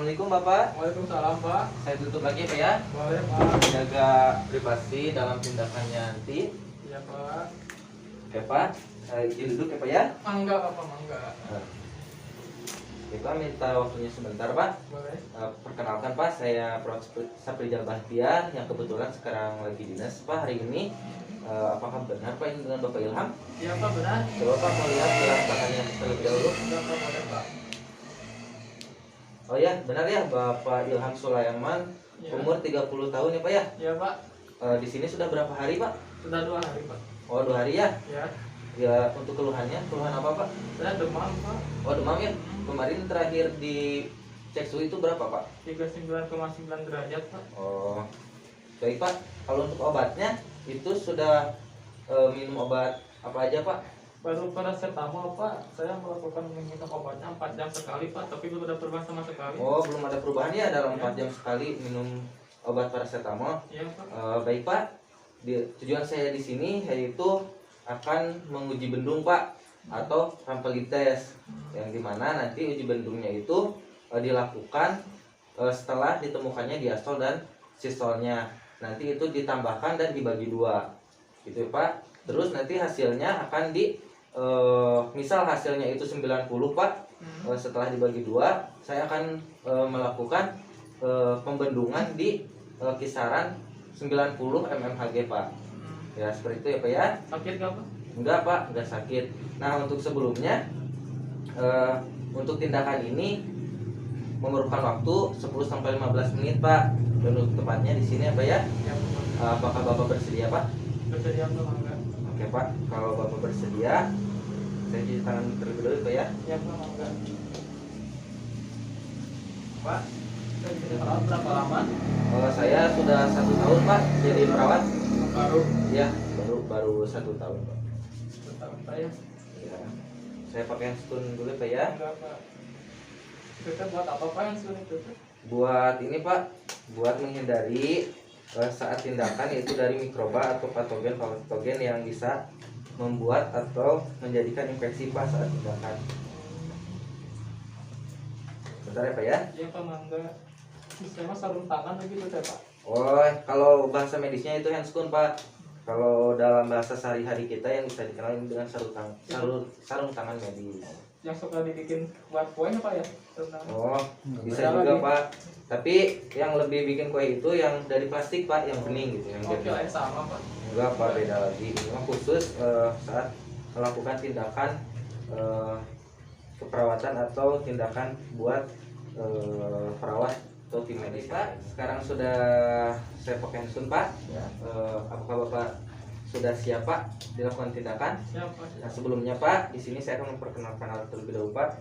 Assalamualaikum Bapak. Waalaikumsalam Pak. Saya tutup lagi Pak ya. Boleh Pak. Jaga privasi dalam tindakannya nanti. Iya Pak. Oke Pak. Izin duduk ya Pak ya. Mangga apa mangga? Kita minta waktunya sebentar Pak. Boleh. Perkenalkan Pak, saya Prof. Saprijal Bahtiar yang kebetulan sekarang lagi dinas Pak hari ini. Apakah benar Pak ini dengan Bapak Ilham? Iya Pak, benar. Coba Pak mau lihat gelang tangannya terlebih dahulu. Sudah Pak, boleh Pak. Oh ya, benar ya Bapak Ilham Sulaiman, Ya. umur 30 tahun ya Pak ya. Iya Pak. Di sini sudah berapa hari Pak? Sudah 2 hari Pak. Oh 2 hari ya. Ya. Ya untuk keluhannya, keluhan apa Pak? Saya demam Pak. Oh demam ya. Kemarin terakhir di cek suhu itu berapa Pak? 39,9 derajat Pak. Oh baik Pak. Kalau untuk obatnya itu sudah minum obat apa aja Pak? Baru paracetamol Pak. Saya melakukan minum obatnya 4 jam sekali Pak, tapi belum ada perubahan sama sekali. Oh belum ada perubahan ya dalam 4 jam sekali minum obat paracetamol. Iya Pak. Baik Pak. Tujuan saya di sini yaitu akan menguji bendung Pak atau rampelites yang dimana nanti uji bendungnya itu dilakukan setelah ditemukannya diastol dan sistolnya. Nanti itu ditambahkan dan dibagi 2 gitu ya Pak. Terus nanti hasilnya akan misal hasilnya itu 90 Pak. Setelah dibagi 2 saya akan melakukan pembendungan di kisaran 90 mmHg Pak. Ya seperti itu ya Pak ya. Sakit nggak Pak? Enggak Pak, enggak sakit. Nah untuk sebelumnya untuk tindakan ini memerlukan waktu 10-15 menit Pak. Dan untuk tepatnya di sini ya Pak ya. Iya Pak. Apakah Bapak bersedia Pak? Bersedia Pak, mangga. Oke Pak, kalau Bapak bersedia saya cuci tangan terlebih dahulu Pak ya. Iya Pak, mangga. Pak, Saya jadi perawat berapa lama? saya sudah 1 tahun Pak jadi perawat. Baru. Ya, baru 1 tahun Pak. Bertahun Pak ya. Ya. Saya pakai stun dulu Pak ya. Enggak Pak. Kita buat apa Pak yang sulit itu? Buat ini Pak, buat menghindari saat tindakan yaitu dari mikroba atau patogen yang bisa membuat atau menjadikan infeksi Pak saat tindakan. Bentar ya Pak ya. Iya Pak, mangga. Bisa mas sarung tangan begitu ya Pak? Oh, kalau bahasa medisnya itu handscoon Pak. Kalau dalam bahasa sehari-hari kita yang bisa dikenal dengan sarung tangan medis. Yang suka dibikin buat kuenya Pak ya? Sarung tangan. Oh, bisa juga Pak. Tapi yang lebih bikin kue itu yang dari plastik Pak, yang bening gitu, yang Oke lah, jadi. sama Pak. Enggak Pak, beda lagi. Ini mah khusus saat melakukan tindakan keperawatan atau tindakan buat perawat atau tim medis Pak. Sekarang sudah saya pakai handsun Pak. Ya. Apakah Bapak sudah siap Pak dilakukan tindakan? Siapa? Nah sebelumnya Pak, di sini saya akan memperkenalkan hal terlebih dahulu Pak.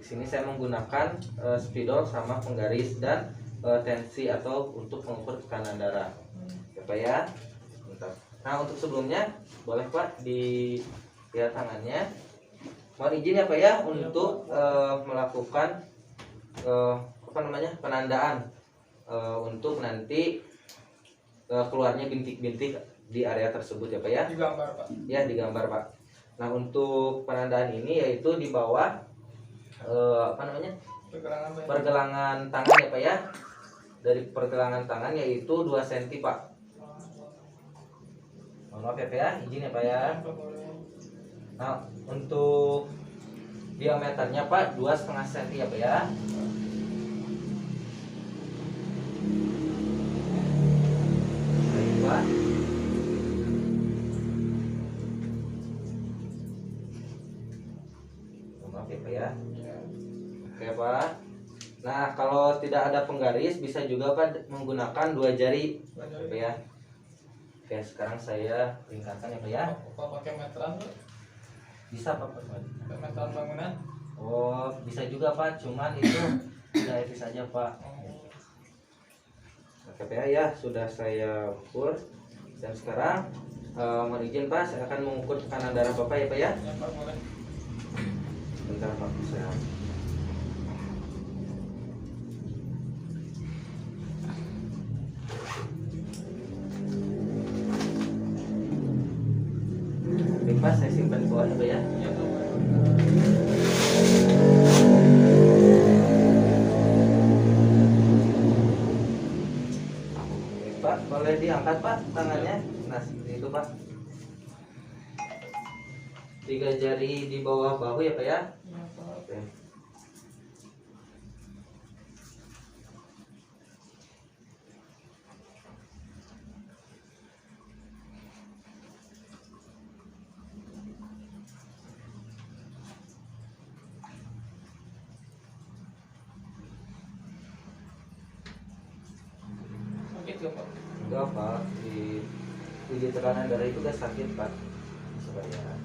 Di sini saya menggunakan spidol sama penggaris dan tensi atau untuk mengukur tekanan darah. Ya Pak ya. Bentar. Nah untuk sebelumnya boleh Pak dilihat tangannya. Mohon izin ya Pak ya untuk melakukan penandaan untuk nanti keluarnya bintik-bintik di area tersebut ya Pak ya. Digambar Pak. Ya digambar Pak. Nah untuk penandaan ini yaitu di bawah Pergelangan Pak. pergelangan tangan ya Pak ya. Dari pergelangan tangan yaitu 2 cm Pak. Mohon maaf ya Pak ya, izin ya Pak ya. Pak, boleh. Nah untuk diameternya Pak 2,5 cm ya Pak ya. Baik Pak. Mohon maaf ya Pak ya. Oke Pak. Nah kalau tidak ada penggaris bisa juga Pak menggunakan 2 jari ya Pak ya. Oke sekarang saya ringkaskan ya Pak ya. Apa pakai meteran Pak? Bisa Pak. Pakai meteran bangunan? Oh bisa juga Pak, cuman itu tidak etis saja Pak. Oke Pak ya, sudah saya ukur. Dan sekarang mohon izin Pak, saya akan mengukur tekanan darah Bapak ya Pak ya. Ya Pak, boleh. Bentar Pak, saya. Baik Pak, saya simpan di bawah ya Pak ya. Iya Pak, boleh. Pak, boleh diangkat Pak tangannya. Nah seperti itu Pak. 3 jari di bawah bahu ya Pak ya. Iya Pak. Oke. Sakit gak Pak? Enggak Pak, di uji tekanan darah itu udah sakit Pak. Sebenarnya.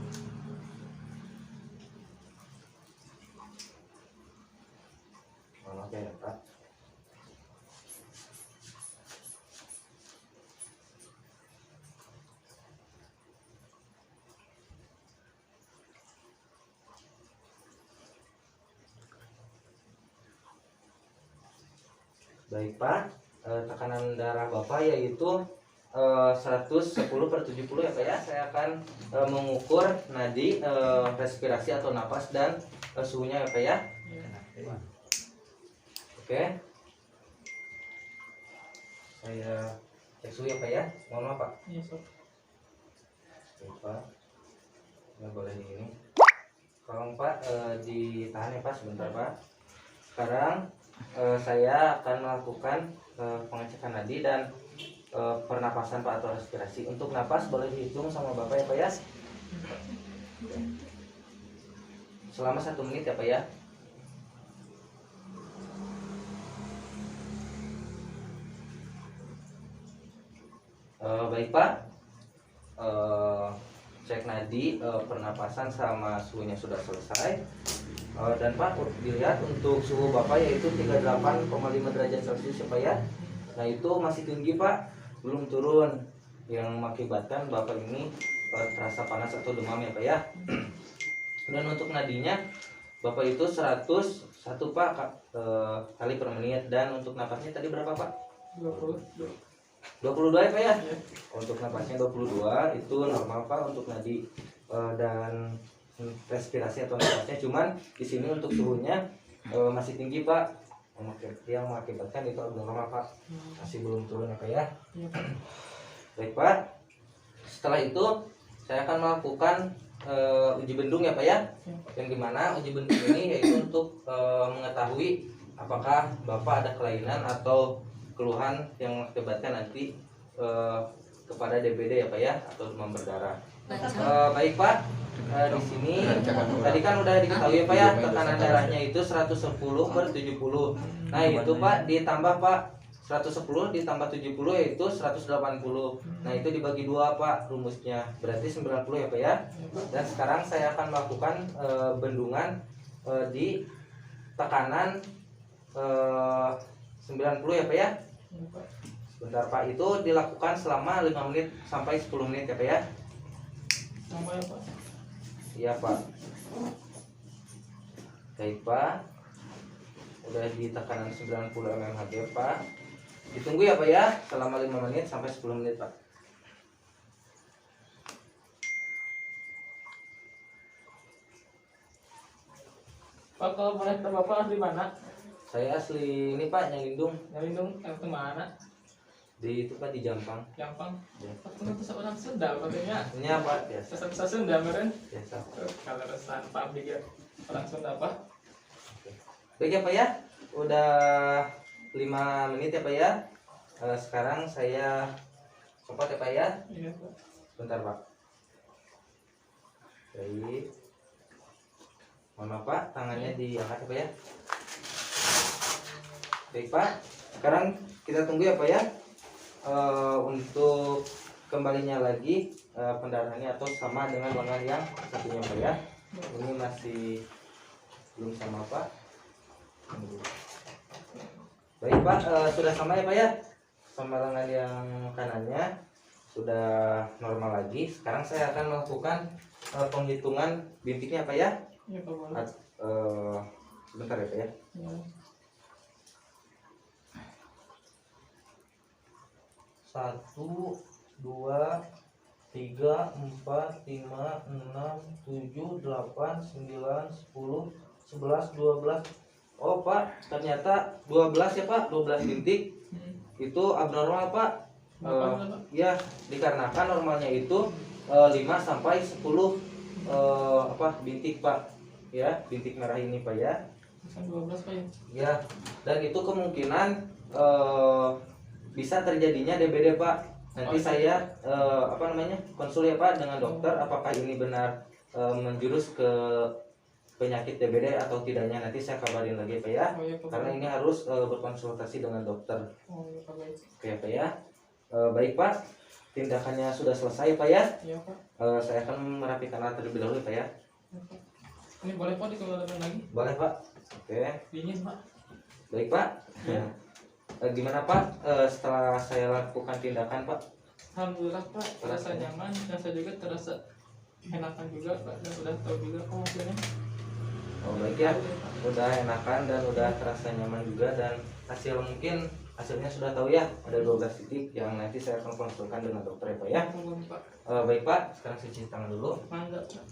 Oke ya Pak. Baik Pak, tekanan darah Bapak yaitu 110/70 ya Pak ya. Saya akan mengukur nadi, respirasi atau napas dan suhunya ya Pak ya. Iya. Oke. Saya cek suhu ya Pak ya. Mohon maaf Pak. Iya Pak. Oke, Pak. Nggak boleh di ini. Tolong Pak ditahan ya Pak sebentar Pak. Sekarang saya akan melakukan pengecekan nadi dan pernapasan Pak atau respirasi. Untuk napas boleh dihitung sama Bapak ya Pak ya. Selama 1 menit ya Pak ya. Baik Pak. Cek nadi, pernapasan sama suhunya sudah selesai. Dan Pak dilihat untuk suhu Bapak yaitu 38,5 derajat Celcius ya Pak ya. Nah itu masih tinggi Pak, belum turun, yang mengakibatkan Bapak ini terasa panas atau demam ya Pak ya. Dan untuk nadinya Bapak itu 101 Pak kali per menit. Dan untuk napasnya tadi berapa Pak? 22 ya Pak ya. Untuk napasnya 22 itu normal Pak untuk nadi dan respirasi atau napasnya. Cuman di sini untuk suhunya masih tinggi Pak, yang mengakibatkan itu abnormal Pak, masih belum turun ya Pak ya. Baik Pak, setelah itu saya akan melakukan uji bendung ya Pak ya. Yang dimana uji bendung ini yaitu untuk mengetahui apakah Bapak ada kelainan atau keluhan yang mengakibatkan nanti kepada DBD ya Pak ya, atau demam berdarah. Baik Pak, di sini tadi kan udah diketahui ya Pak ya, tekanan darahnya itu 110/70. Nah itu Pak ditambah Pak 110 ditambah 70 yaitu 180. Nah itu dibagi 2 Pak rumusnya, berarti 90 ya Pak ya. Dan sekarang saya akan melakukan bendungan di tekanan 90 ya Pak ya. Bentar Pak, itu dilakukan selama 5 menit sampai 10 menit ya Pak ya. Sama ya Pak. Iya Pak. Baik Pak, udah di tekanan 90 mmHg Pak. Ditunggu ya Pak ya selama 5 menit sampai 10 menit Pak. Pak kalau boleh tahu Bapak asli mana? Saya asli ini Pak, Nyalindung. Nyalindung itu mana? Di itu Pak, di Jampang. Gampang. Ya. Aku nanti seorang Sunda katanya. Ini apa? Biasa. Sesa Sunda meren. Biasa. Kalau resan Pak Biga orang Sunda Pak. Baik ya Pak ya. Udah 5 menit ya Pak ya. Sekarang saya copot ya Pak ya. Iya Pak. Bentar Pak. Baik. Mohon maaf Pak, tangannya diangkat ya Pak ya. Baik Pak, sekarang kita tunggu ya Pak ya. Untuk kembalinya lagi pendarahannya atau sama dengan lengan yang satunya Pak ya. Ini masih belum sama Pak. Baik Pak, sudah sama ya Pak ya. Sama lengan yang kanannya sudah normal lagi. Sekarang saya akan melakukan penghitungan bintiknya Pak ya. Iya Pak boleh. Sebentar ya Pak ya. Ya. 1, 2, 3, 4, 5, 6, 7, 8, 9, 10, 11, 12. Oh Pak, ternyata 12 ya Pak, 12 bintik. Itu abnormal Pak. Kenapa, Pak? Ya dikarenakan normalnya itu 5 sampai 10 bintik Pak, ya bintik merah ini Pak ya. Kan 12 Pak ya. Ya, dan itu kemungkinan bisa terjadinya DBD Pak. Nanti saya konsul ya Pak dengan dokter apakah ini benar menjurus ke penyakit DBD atau tidaknya. Nanti saya kabarin lagi Pak ya. Oh iya Pak. Karena ini harus berkonsultasi dengan dokter. Oh iya Pak, baik. Oke Pak ya. Baik Pak, tindakannya sudah selesai Pak ya. Iya Pak. Saya akan merapikan alat terlebih dahulu Pak ya. Iya, Pak. Ini boleh Pak dikeluarkan lagi? Boleh Pak. Oke. Dingin Pak. Baik Pak. Ya. Gimana Pak setelah saya lakukan tindakan Pak? Alhamdulillah Pak, terasa nyaman dan saya juga terasa enakan juga Pak, dan udah tahu juga hasilnya. Oh baik ya, udah enakan dan udah terasa nyaman juga, dan hasilnya sudah tahu ya, ada 12 titik yang nanti saya akan konsulkan dengan dokter ya Pak ya. Pak. Baik Pak, sekarang saya cuci tangan dulu. Mantap Pak.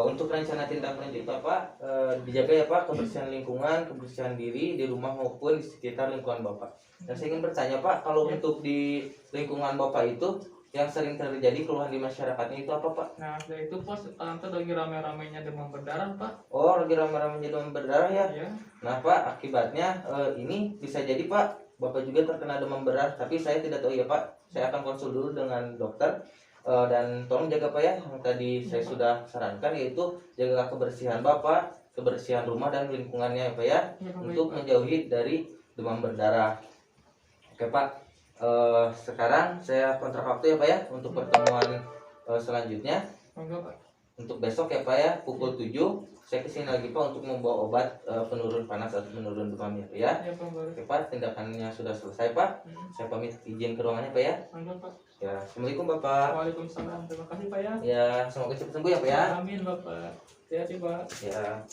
Untuk rencana tindak lanjut Bapak, dijaga ya Pak kebersihan lingkungan, kebersihan diri di rumah maupun di sekitar lingkungan Bapak. Dan saya ingin bertanya Pak, kalau untuk di lingkungan Bapak itu yang sering terjadi keluhan di masyarakatnya itu apa Pak? Nah, dari itu Pak, sekarang tuh lagi rame-ramenya demam berdarah Pak. Oh, lagi rame-rame demam berdarah ya? Iya. Nah Pak, akibatnya ini bisa jadi Pak, Bapak juga terkena demam berdarah, tapi saya tidak tahu ya Pak. Saya akan konsul dulu dengan dokter. Dan tolong jaga Pak ya, yang tadi saya sudah sarankan, yaitu jaga kebersihan Bapak, kebersihan rumah dan lingkungannya ya Pak ya, Ya, Pak, untuk baik, Pak. menjauhi dari demam berdarah. Oke Pak, sekarang saya kontrak waktu ya Pak ya untuk pertemuan selanjutnya. Enggak Pak. Untuk besok ya Pak ya, pukul 7 saya kesini lagi Pak untuk membawa obat penurun panas atau penurun demam ya Pak ya. Ya Pak, boleh. Oke Pak, tindakannya sudah selesai Pak. Saya pamit izin ke ruangannya Pak ya. Enggak Pak. Ya, Assalamualaikum Bapak. Waalaikumsalam. Terima kasih Pak ya. Ya, semoga cepat sembuh ya Pak ya. Amin Bapak. Hati-hati Pak. Ya.